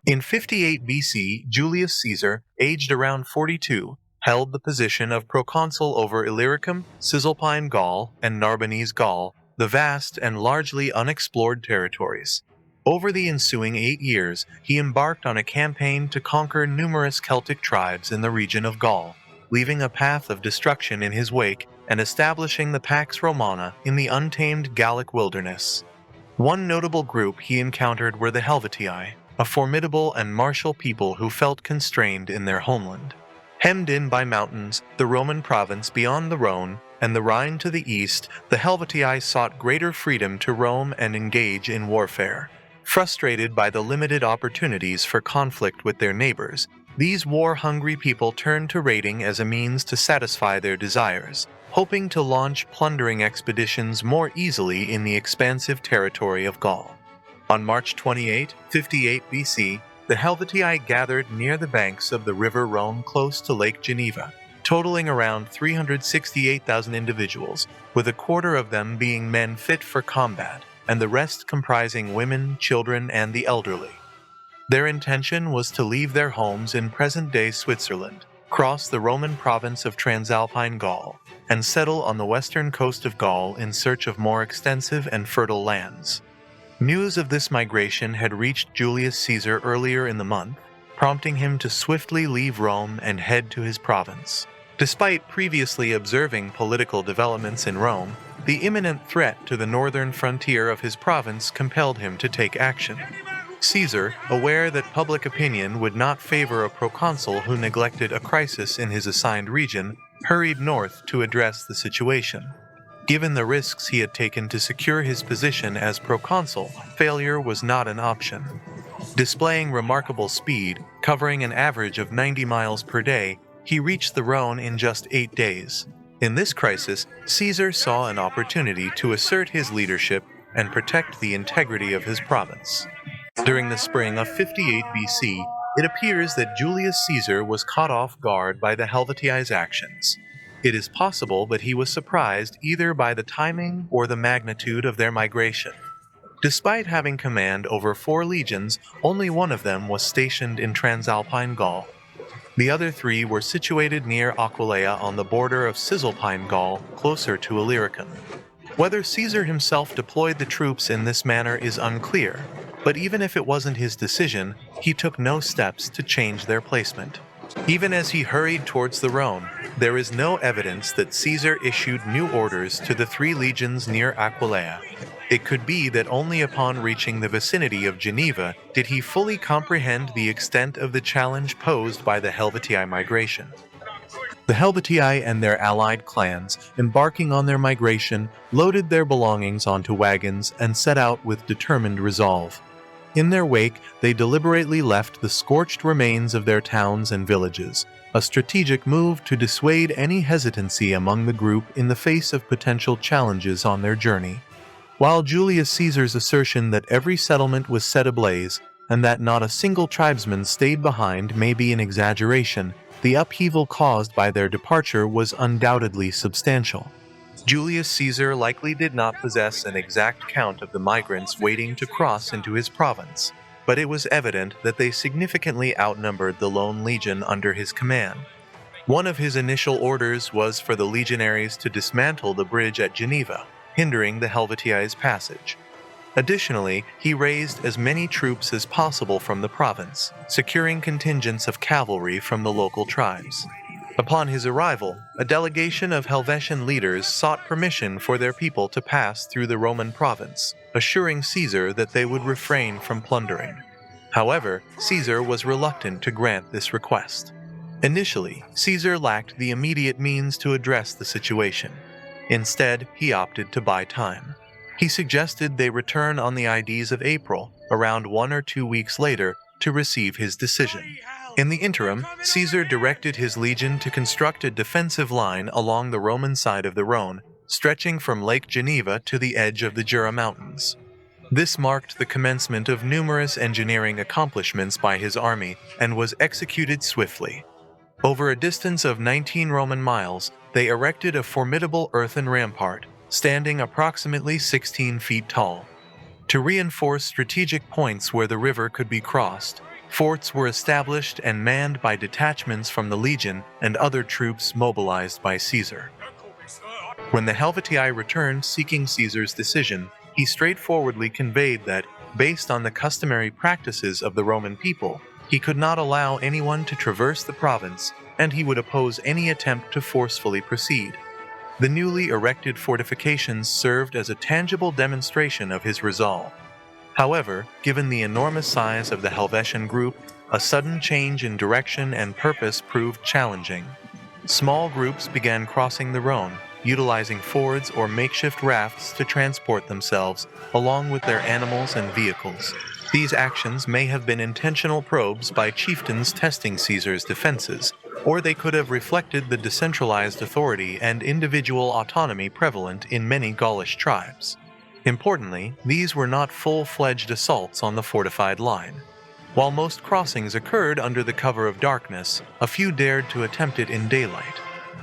In 58 BC, Julius Caesar, aged around 42, held the position of proconsul over Illyricum, Cisalpine Gaul, and Narbonese Gaul, the vast and largely unexplored territories. Over the ensuing 8 years, he embarked on a campaign to conquer numerous Celtic tribes in the region of Gaul, leaving a path of destruction in his wake and establishing the Pax Romana in the untamed Gallic wilderness. One notable group he encountered were the Helvetii, a formidable and martial people who felt constrained in their homeland. Hemmed in by mountains, the Roman province beyond the Rhone, and the Rhine to the east, the Helvetii sought greater freedom to roam and engage in warfare. Frustrated by the limited opportunities for conflict with their neighbors, these war-hungry people turned to raiding as a means to satisfy their desires, hoping to launch plundering expeditions more easily in the expansive territory of Gaul. On March 28, 58 BC, the Helvetii gathered near the banks of the river Rhone close to Lake Geneva, totaling around 368,000 individuals, with a quarter of them being men fit for combat, and the rest comprising women, children, and the elderly. Their intention was to leave their homes in present-day Switzerland, cross the Roman province of Transalpine Gaul, and settle on the western coast of Gaul in search of more extensive and fertile lands. News of this migration had reached Julius Caesar earlier in the month, prompting him to swiftly leave Rome and head to his province. Despite previously observing political developments in Rome, the imminent threat to the northern frontier of his province compelled him to take action. Caesar, aware that public opinion would not favor a proconsul who neglected a crisis in his assigned region, hurried north to address the situation. Given the risks he had taken to secure his position as proconsul, failure was not an option. Displaying remarkable speed, covering an average of 90 miles per day, he reached the Rhone in just 8 days. In this crisis, Caesar saw an opportunity to assert his leadership and protect the integrity of his province. During the spring of 58 BC, it appears that Julius Caesar was caught off guard by the Helvetii's actions. It is possible that he was surprised either by the timing or the magnitude of their migration. Despite having command over 4 legions, only one of them was stationed in Transalpine Gaul. The other 3 were situated near Aquileia on the border of Cisalpine Gaul, closer to Illyricum. Whether Caesar himself deployed the troops in this manner is unclear, but even if it wasn't his decision, he took no steps to change their placement. Even as he hurried towards the Rhone, there is no evidence that Caesar issued new orders to the 3 legions near Aquileia. It could be that only upon reaching the vicinity of Geneva did he fully comprehend the extent of the challenge posed by the Helvetii migration. The Helvetii and their allied clans, embarking on their migration, loaded their belongings onto wagons and set out with determined resolve. In their wake, they deliberately left the scorched remains of their towns and villages, a strategic move to dissuade any hesitancy among the group in the face of potential challenges on their journey. While Julius Caesar's assertion that every settlement was set ablaze and that not a single tribesman stayed behind may be an exaggeration, the upheaval caused by their departure was undoubtedly substantial. Julius Caesar likely did not possess an exact count of the migrants waiting to cross into his province, but it was evident that they significantly outnumbered the lone legion under his command. One of his initial orders was for the legionaries to dismantle the bridge at Geneva, hindering the Helvetii's passage. Additionally, he raised as many troops as possible from the province, securing contingents of cavalry from the local tribes. Upon his arrival, a delegation of Helvetian leaders sought permission for their people to pass through the Roman province, assuring Caesar that they would refrain from plundering. However, Caesar was reluctant to grant this request. Initially, Caesar lacked the immediate means to address the situation. Instead, he opted to buy time. He suggested they return on the Ides of April, around 1 or 2 weeks later, to receive his decision. In the interim, Caesar directed his legion to construct a defensive line along the Roman side of the Rhone, stretching from Lake Geneva to the edge of the Jura Mountains. This marked the commencement of numerous engineering accomplishments by his army and was executed swiftly. Over a distance of 19 Roman miles, they erected a formidable earthen rampart, standing approximately 16 feet tall. To reinforce strategic points where the river could be crossed, Forts were established and manned by detachments from the legion and other troops mobilized by Caesar. When the Helvetii returned seeking Caesar's decision, he straightforwardly conveyed that, based on the customary practices of the Roman people, he could not allow anyone to traverse the province, and he would oppose any attempt to forcefully proceed. The newly erected fortifications served as a tangible demonstration of his resolve. However, given the enormous size of the Helvetian group, a sudden change in direction and purpose proved challenging. Small groups began crossing the Rhone, utilizing fords or makeshift rafts to transport themselves, along with their animals and vehicles. These actions may have been intentional probes by chieftains testing Caesar's defenses, or they could have reflected the decentralized authority and individual autonomy prevalent in many Gaulish tribes. Importantly, these were not full-fledged assaults on the fortified line. While most crossings occurred under the cover of darkness, a few dared to attempt it in daylight.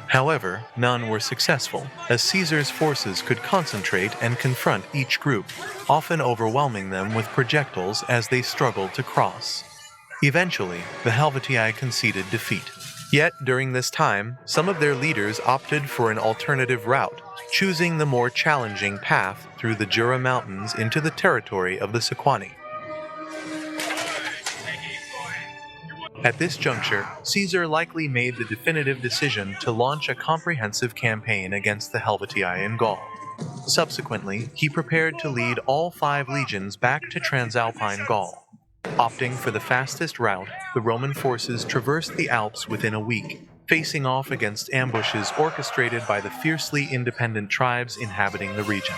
However, none were successful, as Caesar's forces could concentrate and confront each group, often overwhelming them with projectiles as they struggled to cross. Eventually, the Helvetii conceded defeat. Yet, during this time, some of their leaders opted for an alternative route, choosing the more challenging path through the Jura Mountains into the territory of the Sequani. At this juncture, Caesar likely made the definitive decision to launch a comprehensive campaign against the Helvetii in Gaul. Subsequently, he prepared to lead all 5 legions back to Transalpine Gaul. Opting for the fastest route, the Roman forces traversed the Alps within a week, facing off against ambushes orchestrated by the fiercely independent tribes inhabiting the region.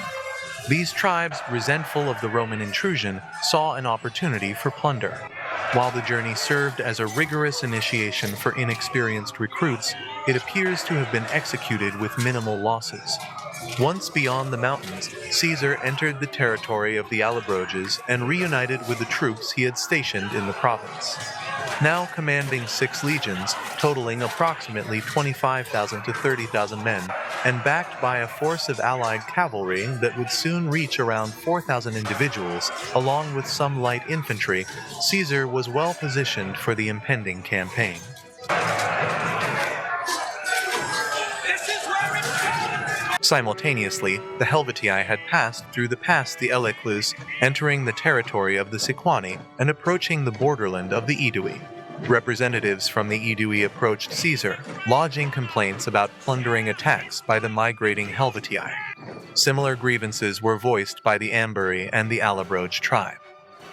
These tribes, resentful of the Roman intrusion, saw an opportunity for plunder. While the journey served as a rigorous initiation for inexperienced recruits, it appears to have been executed with minimal losses. Once beyond the mountains, Caesar entered the territory of the Allobroges and reunited with the troops he had stationed in the province. Now commanding 6 legions, totaling approximately 25,000 to 30,000 men, and backed by a force of allied cavalry that would soon reach around 4,000 individuals, along with some light infantry, Caesar was well positioned for the impending campaign. Simultaneously, the Helvetii had passed through the Pass the Eleclus, entering the territory of the Sequani and approaching the borderland of the Aedui. Representatives from the Aedui approached Caesar, lodging complaints about plundering attacks by the migrating Helvetii. Similar grievances were voiced by the Amburi and the Allobroge tribe.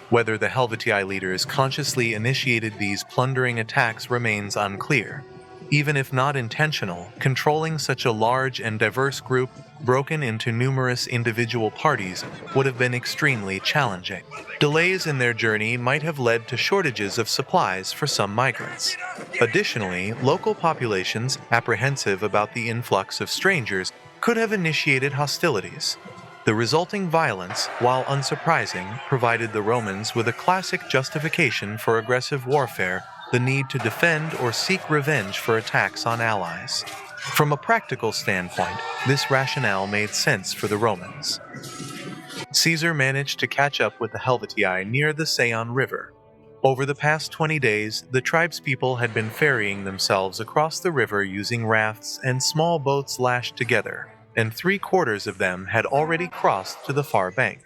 Whether the Helvetii leaders consciously initiated these plundering attacks remains unclear. Even if not intentional, controlling such a large and diverse group, broken into numerous individual parties, would have been extremely challenging. Delays in their journey might have led to shortages of supplies for some migrants. Additionally, local populations, apprehensive about the influx of strangers, could have initiated hostilities. The resulting violence, while unsurprising, provided the Romans with a classic justification for aggressive warfare: the need to defend or seek revenge for attacks on allies. From a practical standpoint, this rationale made sense for the Romans. Caesar managed to catch up with the Helvetii near the Saone River. Over the past 20 days, the tribespeople had been ferrying themselves across the river using rafts and small boats lashed together, and 3/4 of them had already crossed to the far bank.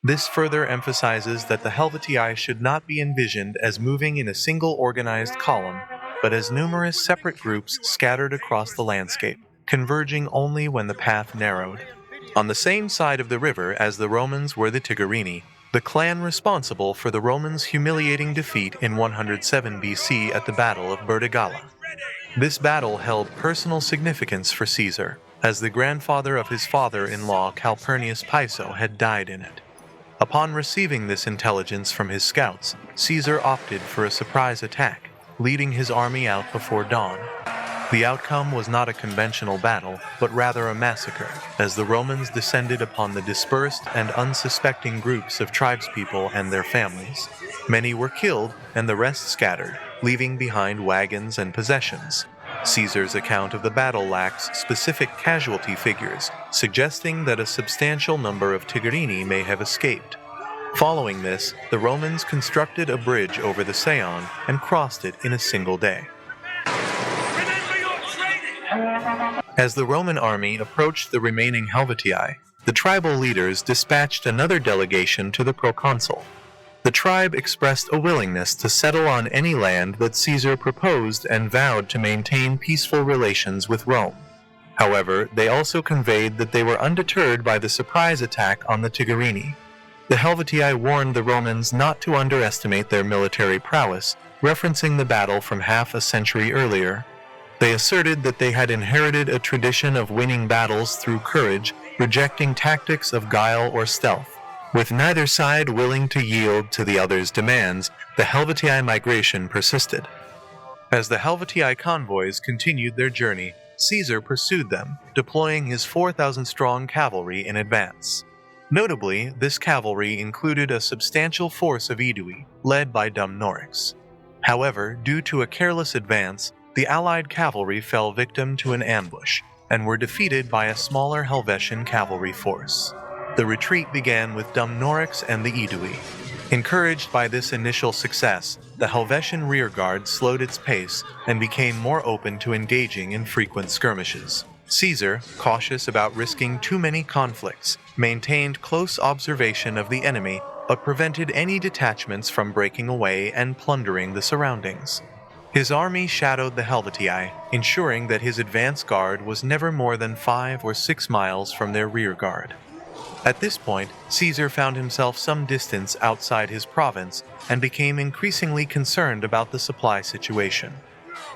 This further emphasizes that the Helvetii should not be envisioned as moving in a single organized column, but as numerous separate groups scattered across the landscape, converging only when the path narrowed. On the same side of the river as the Romans were the Tigurini, the clan responsible for the Romans' humiliating defeat in 107 BC at the Battle of Bibracte. This battle held personal significance for Caesar, as the grandfather of his father-in-law Calpurnius Piso had died in it. Upon receiving this intelligence from his scouts, Caesar opted for a surprise attack, leading his army out before dawn. The outcome was not a conventional battle, but rather a massacre, as the Romans descended upon the dispersed and unsuspecting groups of tribespeople and their families. Many were killed, and the rest scattered, leaving behind wagons and possessions. Caesar's account of the battle lacks specific casualty figures, suggesting that a substantial number of Tigurini may have escaped. Following this, the Romans constructed a bridge over the Saone and crossed it in a single day. As the Roman army approached the remaining Helvetii, the tribal leaders dispatched another delegation to the proconsul. The tribe expressed a willingness to settle on any land that Caesar proposed and vowed to maintain peaceful relations with Rome. However, they also conveyed that they were undeterred by the surprise attack on the Tigurini. The Helvetii warned the Romans not to underestimate their military prowess, referencing the battle from half a century earlier. They asserted that they had inherited a tradition of winning battles through courage, rejecting tactics of guile or stealth. With neither side willing to yield to the other's demands, the Helvetii migration persisted. As the Helvetii convoys continued their journey, Caesar pursued them, deploying his 4,000-strong cavalry in advance. Notably, this cavalry included a substantial force of Aedui, led by Dumnorix. However, due to a careless advance, the allied cavalry fell victim to an ambush, and were defeated by a smaller Helvetian cavalry force. The retreat began with Dumnorix and the Aedui. Encouraged by this initial success, the Helvetian rearguard slowed its pace and became more open to engaging in frequent skirmishes. Caesar, cautious about risking too many conflicts, maintained close observation of the enemy but prevented any detachments from breaking away and plundering the surroundings. His army shadowed the Helvetii, ensuring that his advance guard was never more than 5 or 6 miles from their rear guard. At this point, Caesar found himself some distance outside his province and became increasingly concerned about the supply situation.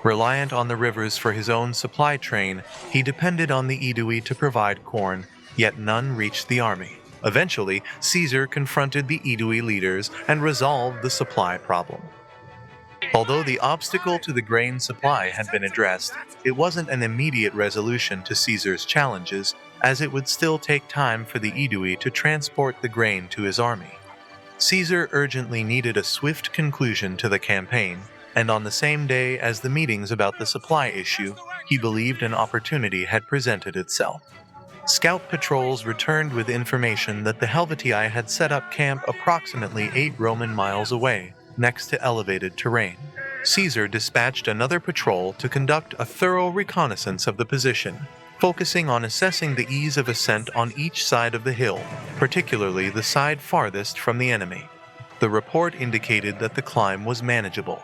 Reliant on the rivers for his own supply train, he depended on the Aedui to provide corn, yet none reached the army. Eventually, Caesar confronted the Aedui leaders and resolved the supply problem. Although the obstacle to the grain supply had been addressed, it wasn't an immediate resolution to Caesar's challenges, as it would still take time for the Aedui to transport the grain to his army. Caesar urgently needed a swift conclusion to the campaign, and on the same day as the meetings about the supply issue, he believed an opportunity had presented itself. Scout patrols returned with information that the Helvetii had set up camp approximately 8 Roman miles away, next to elevated terrain. Caesar dispatched another patrol to conduct a thorough reconnaissance of the position, focusing on assessing the ease of ascent on each side of the hill, particularly the side farthest from the enemy. The report indicated that the climb was manageable.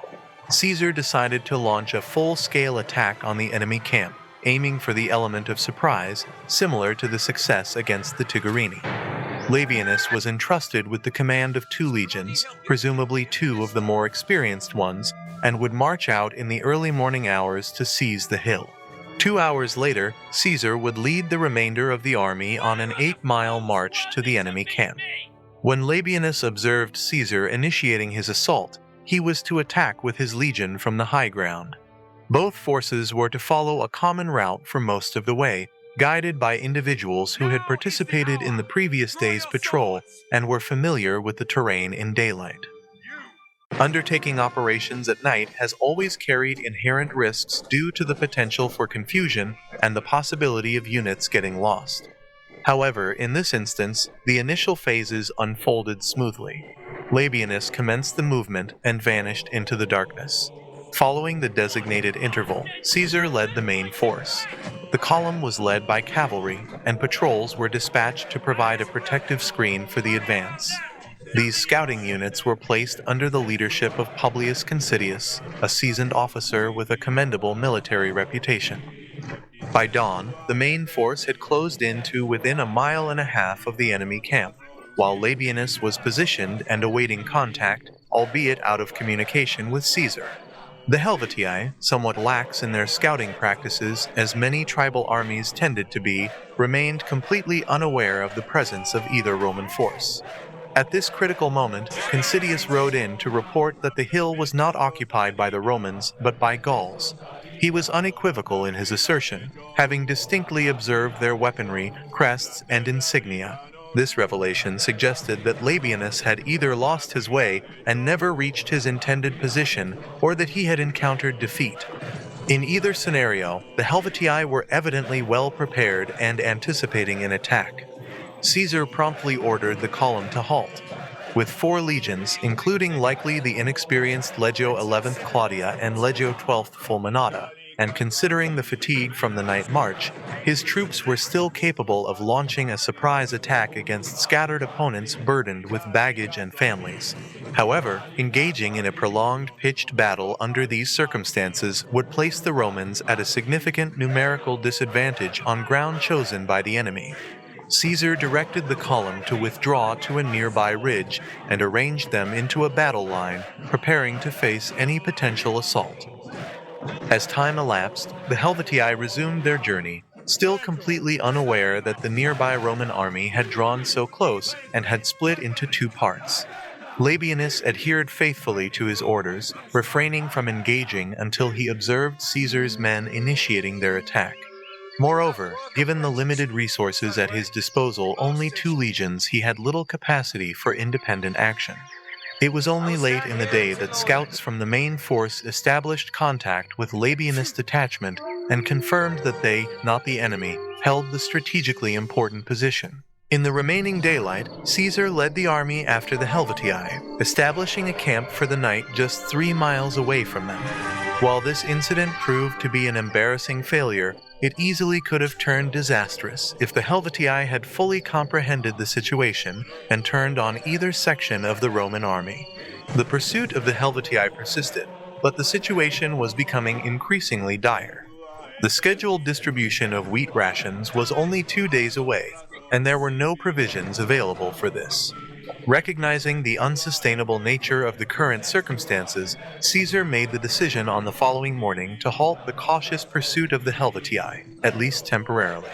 Caesar decided to launch a full-scale attack on the enemy camp, aiming for the element of surprise, similar to the success against the Tigurini. Labienus was entrusted with the command of 2 legions, presumably 2 of the more experienced ones, and would march out in the early morning hours to seize the hill. 2 hours later, Caesar would lead the remainder of the army on an 8-mile march to the enemy camp. When Labienus observed Caesar initiating his assault, he was to attack with his legion from the high ground. Both forces were to follow a common route for most of the way, guided by individuals who had participated in the previous day's patrol and were familiar with the terrain in daylight. Undertaking operations at night has always carried inherent risks due to the potential for confusion and the possibility of units getting lost. However, in this instance, the initial phases unfolded smoothly. Labienus commenced the movement and vanished into the darkness. Following the designated interval, Caesar led the main force. The column was led by cavalry, and patrols were dispatched to provide a protective screen for the advance. These scouting units were placed under the leadership of Publius Considius, a seasoned officer with a commendable military reputation. By dawn, the main force had closed in to within 1.5 miles of the enemy camp, while Labienus was positioned and awaiting contact, albeit out of communication with Caesar. The Helvetii, somewhat lax in their scouting practices, as many tribal armies tended to be, remained completely unaware of the presence of either Roman force. At this critical moment, Considius rode in to report that the hill was not occupied by the Romans, but by Gauls. He was unequivocal in his assertion, having distinctly observed their weaponry, crests, and insignia. This revelation suggested that Labienus had either lost his way and never reached his intended position, or that he had encountered defeat. In either scenario, the Helvetii were evidently well prepared and anticipating an attack. Caesar promptly ordered the column to halt. With 4 legions, including likely the inexperienced Legio 11th Claudia and Legio 12th Fulminata, and considering the fatigue from the night march, his troops were still capable of launching a surprise attack against scattered opponents burdened with baggage and families. However, engaging in a prolonged pitched battle under these circumstances would place the Romans at a significant numerical disadvantage on ground chosen by the enemy. Caesar directed the column to withdraw to a nearby ridge and arranged them into a battle line, preparing to face any potential assault. As time elapsed, the Helvetii resumed their journey, still completely unaware that the nearby Roman army had drawn so close and had split into 2 parts. Labienus adhered faithfully to his orders, refraining from engaging until he observed Caesar's men initiating their attack. Moreover, given the limited resources at his disposal, only 2 legions, he had little capacity for independent action. It was only late in the day that scouts from the main force established contact with Labienus' detachment and confirmed that they, not the enemy, held the strategically important position. In the remaining daylight, Caesar led the army after the Helvetii, establishing a camp for the night just 3 miles away from them. While this incident proved to be an embarrassing failure, it easily could have turned disastrous if the Helvetii had fully comprehended the situation and turned on either section of the Roman army. The pursuit of the Helvetii persisted, but the situation was becoming increasingly dire. The scheduled distribution of wheat rations was only 2 days away, and there were no provisions available for this. Recognizing the unsustainable nature of the current circumstances, Caesar made the decision on the following morning to halt the cautious pursuit of the Helvetii, at least temporarily.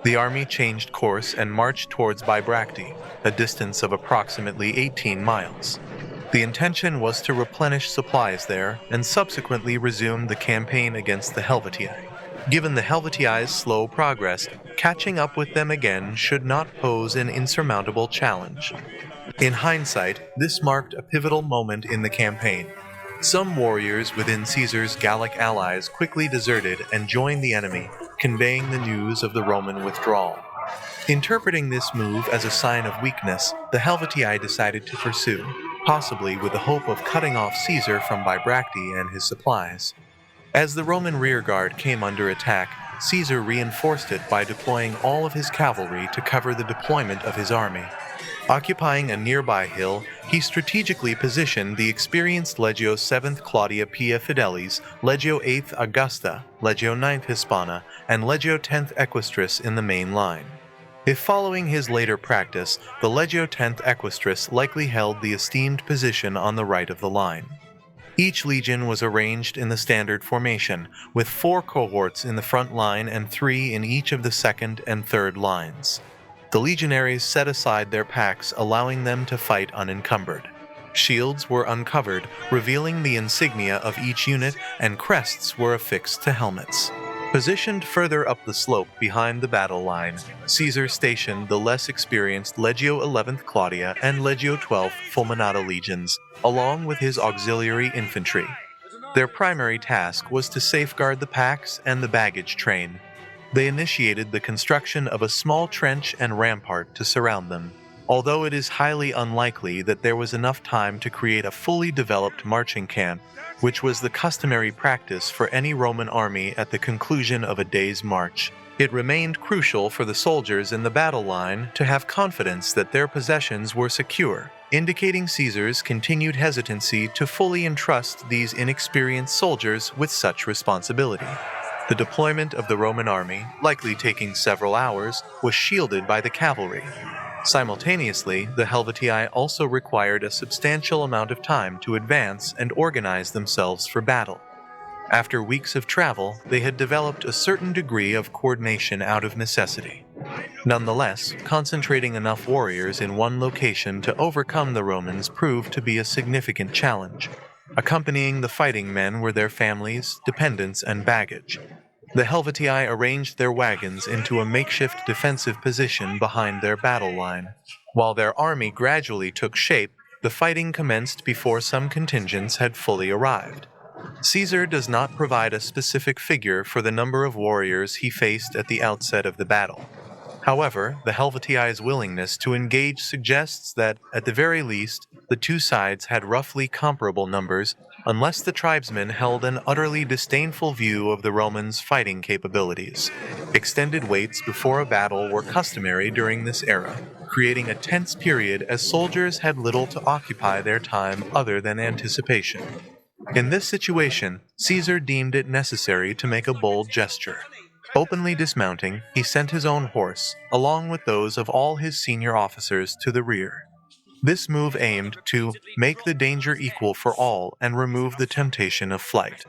The army changed course and marched towards Bibracte, a distance of approximately 18 miles. The intention was to replenish supplies there and subsequently resume the campaign against the Helvetii. Given the Helvetii's slow progress, catching up with them again should not pose an insurmountable challenge. In hindsight, this marked a pivotal moment in the campaign. Some warriors within Caesar's Gallic allies quickly deserted and joined the enemy, conveying the news of the Roman withdrawal. Interpreting this move as a sign of weakness, the Helvetii decided to pursue, possibly with the hope of cutting off Caesar from Bibracte and his supplies. As the Roman rearguard came under attack, Caesar reinforced it by deploying all of his cavalry to cover the deployment of his army. Occupying a nearby hill, he strategically positioned the experienced Legio 7th Claudia Pia Fidelis, Legio 8th Augusta, Legio 9th Hispana, and Legio 10th Equestris in the main line. If following his later practice, the Legio 10th Equestris likely held the esteemed position on the right of the line. Each legion was arranged in the standard formation, with 4 cohorts in the front line and 3 in each of the second and third lines. The legionaries set aside their packs, allowing them to fight unencumbered. Shields were uncovered, revealing the insignia of each unit, and crests were affixed to helmets. Positioned further up the slope behind the battle line, Caesar stationed the less experienced Legio 11th Claudia and Legio 12th Fulminata legions, along with his auxiliary infantry. Their primary task was to safeguard the packs and the baggage train. They initiated the construction of a small trench and rampart to surround them, although it is highly unlikely that there was enough time to create a fully developed marching camp, which was the customary practice for any Roman army at the conclusion of a day's march. It remained crucial for the soldiers in the battle line to have confidence that their possessions were secure, indicating Caesar's continued hesitancy to fully entrust these inexperienced soldiers with such responsibility. The deployment of the Roman army, likely taking several hours, was shielded by the cavalry. Simultaneously, the Helvetii also required a substantial amount of time to advance and organize themselves for battle. After weeks of travel, they had developed a certain degree of coordination out of necessity. Nonetheless, concentrating enough warriors in one location to overcome the Romans proved to be a significant challenge. Accompanying the fighting men were their families, dependents, and baggage. The Helvetii arranged their wagons into a makeshift defensive position behind their battle line. While their army gradually took shape, the fighting commenced before some contingents had fully arrived. Caesar does not provide a specific figure for the number of warriors he faced at the outset of the battle. However, the Helvetei's willingness to engage suggests that, at the very least, the two sides had roughly comparable numbers, unless the tribesmen held an utterly disdainful view of the Romans' fighting capabilities. Extended waits before a battle were customary during this era, creating a tense period as soldiers had little to occupy their time other than anticipation. In this situation, Caesar deemed it necessary to make a bold gesture. Openly dismounting, he sent his own horse, along with those of all his senior officers, to the rear. This move aimed to make the danger equal for all and remove the temptation of flight.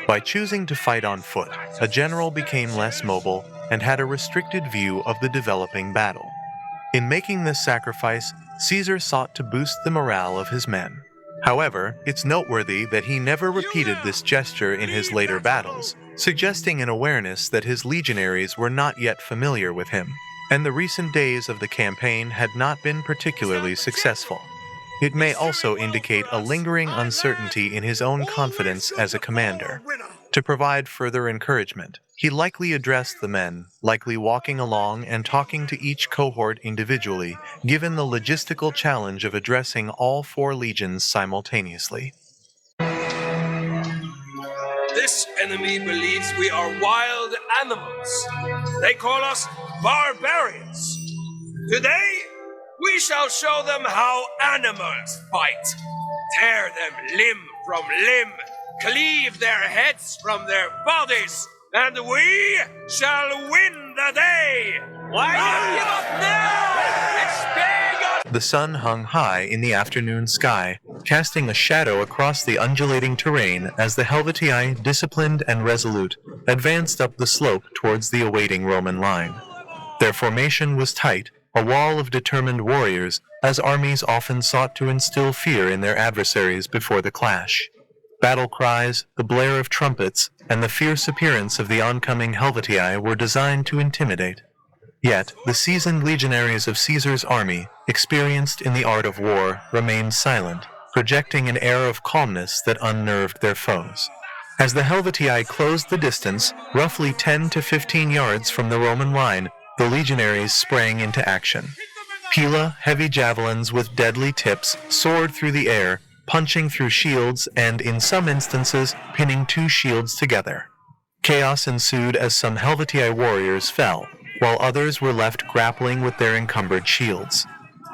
By choosing to fight on foot, a general became less mobile and had a restricted view of the developing battle. In making this sacrifice, Caesar sought to boost the morale of his men. However, it's noteworthy that he never repeated this gesture in his later battles, suggesting an awareness that his legionaries were not yet familiar with him, and the recent days of the campaign had not been particularly successful. It may also indicate a lingering uncertainty in his own confidence as a commander. To provide further encouragement, he likely addressed the men, likely walking along and talking to each cohort individually, given the logistical challenge of addressing all 4 legions simultaneously. This enemy believes we are wild animals. They call us barbarians. Today, we shall show them how animals fight. Tear them limb from limb, cleave their heads from their bodies, and we shall win the day! Why not give up now? And spare your... The sun hung high in the afternoon sky, casting a shadow across the undulating terrain as the Helvetii, disciplined and resolute, advanced up the slope towards the awaiting Roman line. Their formation was tight, a wall of determined warriors, as armies often sought to instill fear in their adversaries before the clash. Battle cries, the blare of trumpets, and the fierce appearance of the oncoming Helvetii were designed to intimidate. Yet, the seasoned legionaries of Caesar's army, experienced in the art of war, remained silent, projecting an air of calmness that unnerved their foes. As the Helvetii closed the distance, roughly 10 to 15 yards from the Roman line, the legionaries sprang into action. Pila, heavy javelins with deadly tips, soared through the air, punching through shields and, in some instances, pinning 2 shields together. Chaos ensued as some Helvetii warriors fell, while others were left grappling with their encumbered shields.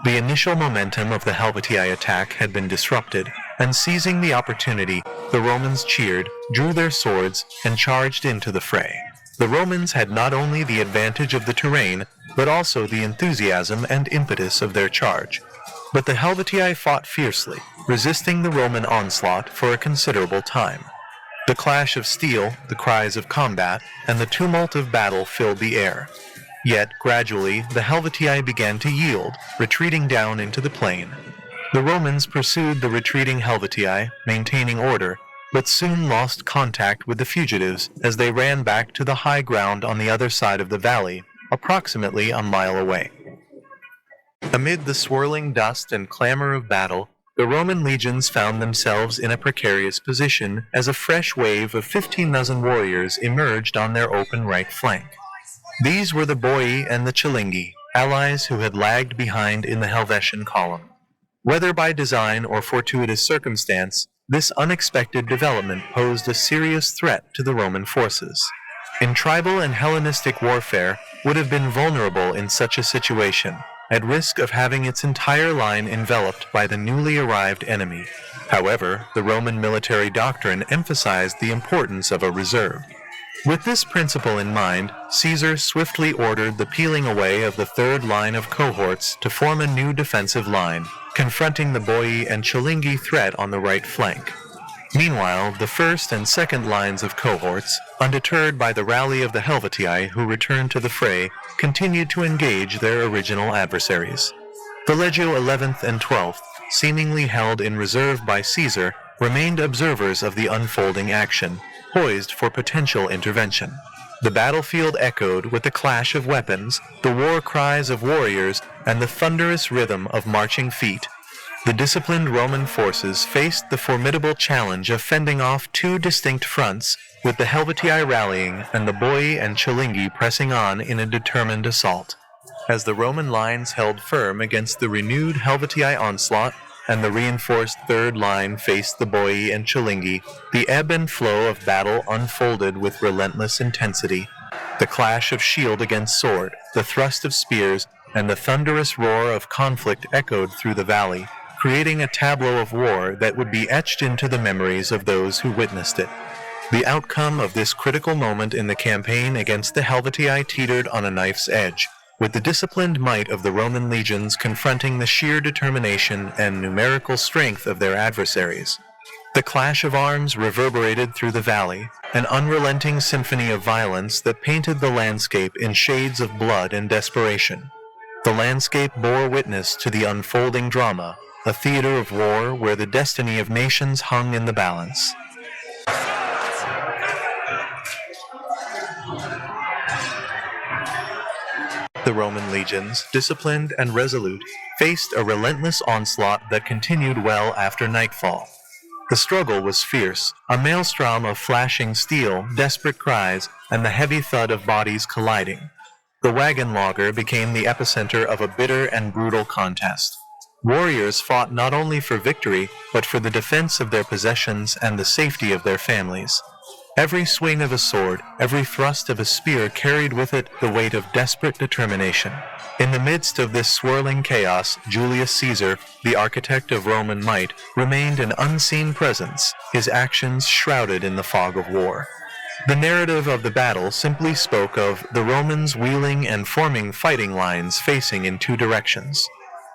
The initial momentum of the Helvetii attack had been disrupted, and seizing the opportunity, the Romans cheered, drew their swords, and charged into the fray. The Romans had not only the advantage of the terrain, but also the enthusiasm and impetus of their charge. But the Helvetii fought fiercely, resisting the Roman onslaught for a considerable time. The clash of steel, the cries of combat, and the tumult of battle filled the air. Yet, gradually, the Helvetii began to yield, retreating down into the plain. The Romans pursued the retreating Helvetii, maintaining order, but soon lost contact with the fugitives as they ran back to the high ground on the other side of the valley, approximately a mile away. Amid the swirling dust and clamor of battle, the Roman legions found themselves in a precarious position as a fresh wave of 15,000 warriors emerged on their open right flank. These were the Boii and the Chilingi, allies who had lagged behind in the Helvetian column. Whether by design or fortuitous circumstance, this unexpected development posed a serious threat to the Roman forces. In tribal and Hellenistic warfare would have been vulnerable in such a situation, at risk of having its entire line enveloped by the newly arrived enemy. However, the Roman military doctrine emphasized the importance of a reserve. With this principle in mind, Caesar swiftly ordered the peeling away of the third line of cohorts to form a new defensive line, confronting the Boii and Chilingi threat on the right flank. Meanwhile, the first and second lines of cohorts, undeterred by the rally of the Helvetii who returned to the fray, continued to engage their original adversaries. The Legio 11th and 12th, seemingly held in reserve by Caesar, remained observers of the unfolding action, poised for potential intervention. The battlefield echoed with the clash of weapons, the war cries of warriors, and the thunderous rhythm of marching feet. The disciplined Roman forces faced the formidable challenge of fending off two distinct fronts, with the Helvetii rallying and the Boii and Chilingi pressing on in a determined assault. As the Roman lines held firm against the renewed Helvetii onslaught, and the reinforced third line faced the Boii and Chilingi, the ebb and flow of battle unfolded with relentless intensity. The clash of shield against sword, the thrust of spears, and the thunderous roar of conflict echoed through the valley, creating a tableau of war that would be etched into the memories of those who witnessed it. The outcome of this critical moment in the campaign against the Helvetii teetered on a knife's edge, with the disciplined might of the Roman legions confronting the sheer determination and numerical strength of their adversaries. The clash of arms reverberated through the valley, an unrelenting symphony of violence that painted the landscape in shades of blood and desperation. The landscape bore witness to the unfolding drama, a theater of war where the destiny of nations hung in the balance. The Roman legions, disciplined and resolute, faced a relentless onslaught that continued well after nightfall. The struggle was fierce, a maelstrom of flashing steel, desperate cries, and the heavy thud of bodies colliding. The wagon logger became the epicenter of a bitter and brutal contest. Warriors fought not only for victory, but for the defense of their possessions and the safety of their families. Every swing of a sword, every thrust of a spear carried with it the weight of desperate determination. In the midst of this swirling chaos, Julius Caesar, the architect of Roman might, remained an unseen presence, his actions shrouded in the fog of war. The narrative of the battle simply spoke of the Romans wheeling and forming fighting lines facing in two directions.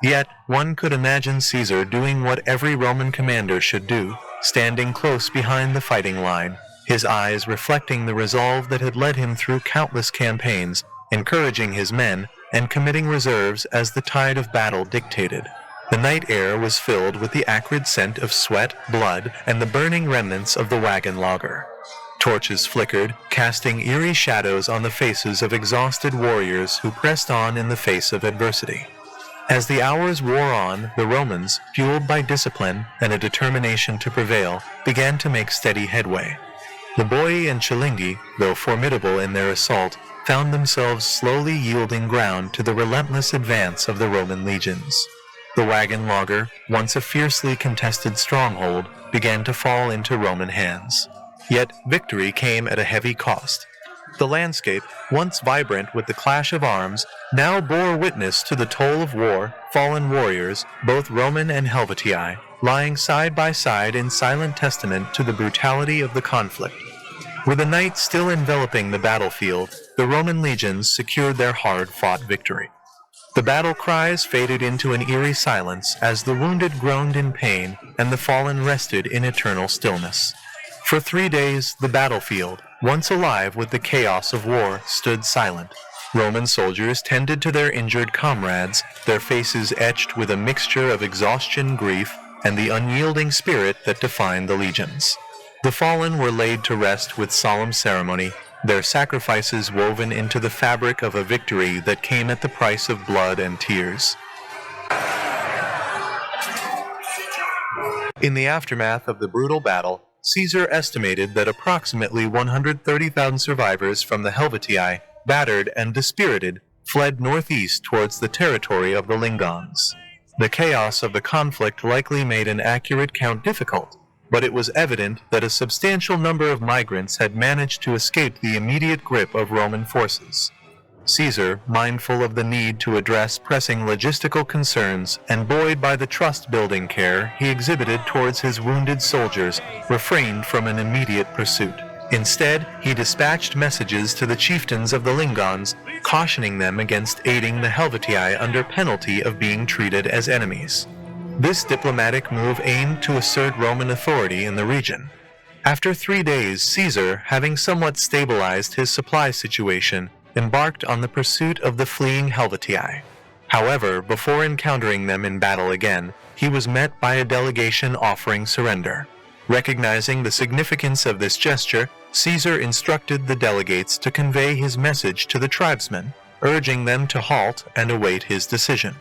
Yet, one could imagine Caesar doing what every Roman commander should do, standing close behind the fighting line, his eyes reflecting the resolve that had led him through countless campaigns, encouraging his men, and committing reserves as the tide of battle dictated. The night air was filled with the acrid scent of sweat, blood, and the burning remnants of the wagon logger. Torches flickered, casting eerie shadows on the faces of exhausted warriors who pressed on in the face of adversity. As the hours wore on, the Romans, fueled by discipline and a determination to prevail, began to make steady headway. The Boii and Chilingi, though formidable in their assault, found themselves slowly yielding ground to the relentless advance of the Roman legions. The wagon logger, once a fiercely contested stronghold, began to fall into Roman hands. Yet victory came at a heavy cost. The landscape, once vibrant with the clash of arms, now bore witness to the toll of war, fallen warriors, both Roman and Helvetii, lying side by side in silent testament to the brutality of the conflict. With the night still enveloping the battlefield, the Roman legions secured their hard-fought victory. The battle cries faded into an eerie silence as the wounded groaned in pain and the fallen rested in eternal stillness. For 3 days, the battlefield, once alive with the chaos of war, stood silent. Roman soldiers tended to their injured comrades, their faces etched with a mixture of exhaustion, grief, and the unyielding spirit that defined the legions. The fallen were laid to rest with solemn ceremony, their sacrifices woven into the fabric of a victory that came at the price of blood and tears. In the aftermath of the brutal battle, Caesar estimated that approximately 130,000 survivors from the Helvetii, battered and dispirited, fled northeast towards the territory of the Lingons. The chaos of the conflict likely made an accurate count difficult, but it was evident that a substantial number of migrants had managed to escape the immediate grip of Roman forces. Caesar, mindful of the need to address pressing logistical concerns and buoyed by the trust-building care he exhibited towards his wounded soldiers, refrained from an immediate pursuit. Instead, he dispatched messages to the chieftains of the Lingons, cautioning them against aiding the Helvetii under penalty of being treated as enemies. This diplomatic move aimed to assert Roman authority in the region. After 3 days, Caesar, having somewhat stabilized his supply situation, embarked on the pursuit of the fleeing Helvetii. However, before encountering them in battle again, he was met by a delegation offering surrender. Recognizing the significance of this gesture, Caesar instructed the delegates to convey his message to the tribesmen, urging them to halt and await his decision.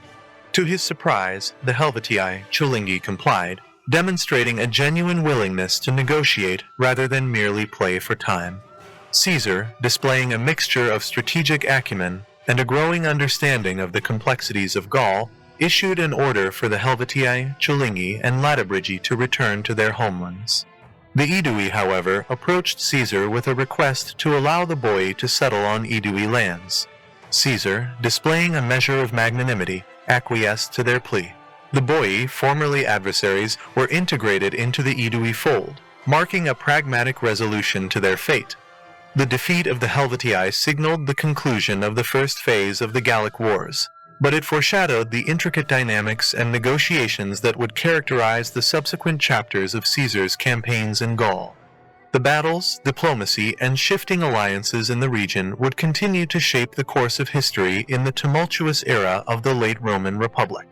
To his surprise, the Helvetii Chulingi complied, demonstrating a genuine willingness to negotiate rather than merely play for time. Caesar, displaying a mixture of strategic acumen and a growing understanding of the complexities of Gaul, issued an order for the Helvetii, Chulingi, and Latibrigi to return to their homelands. The Aedui, however, approached Caesar with a request to allow the Boii to settle on Aedui lands. Caesar, displaying a measure of magnanimity, acquiesced to their plea. The Boii, formerly adversaries, were integrated into the Aedui fold, marking a pragmatic resolution to their fate. The defeat of the Helvetii signaled the conclusion of the first phase of the Gallic Wars, but it foreshadowed the intricate dynamics and negotiations that would characterize the subsequent chapters of Caesar's campaigns in Gaul. The battles, diplomacy, and shifting alliances in the region would continue to shape the course of history in the tumultuous era of the late Roman Republic.